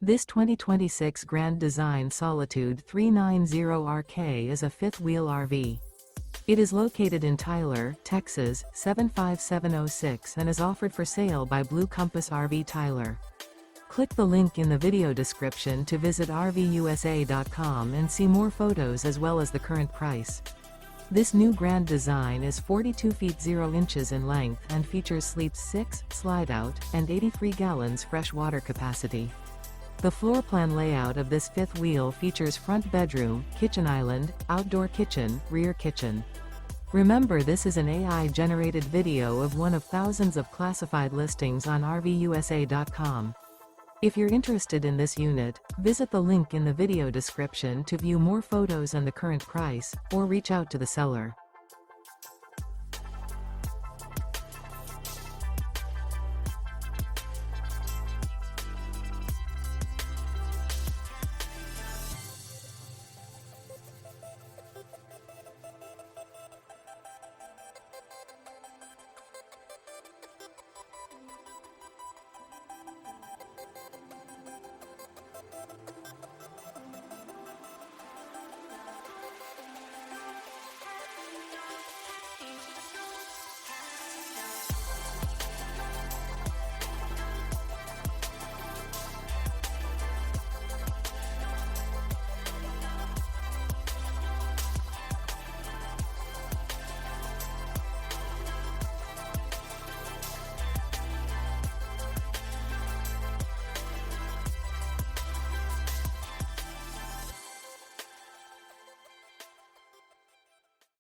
This 2026 Grand Design Solitude 390RK is a fifth-wheel RV. It is located in Tyler, Texas, 75706 and is offered for sale by Blue Compass RV Tyler. Click the link in the video description to visit RVUSA.com and see more photos as well as the current price. This new Grand Design is 42 feet 0 inches in length and features sleeps 6, Slideout, and 83 gallons fresh water capacity. The floor plan layout of this fifth wheel features front bedroom, kitchen island, outdoor kitchen, rear kitchen. Remember, this is an AI-generated video of one of thousands of classified listings on RVUSA.com. If you're interested in this unit, visit the link in the video description to view more photos and the current price, or reach out to the seller.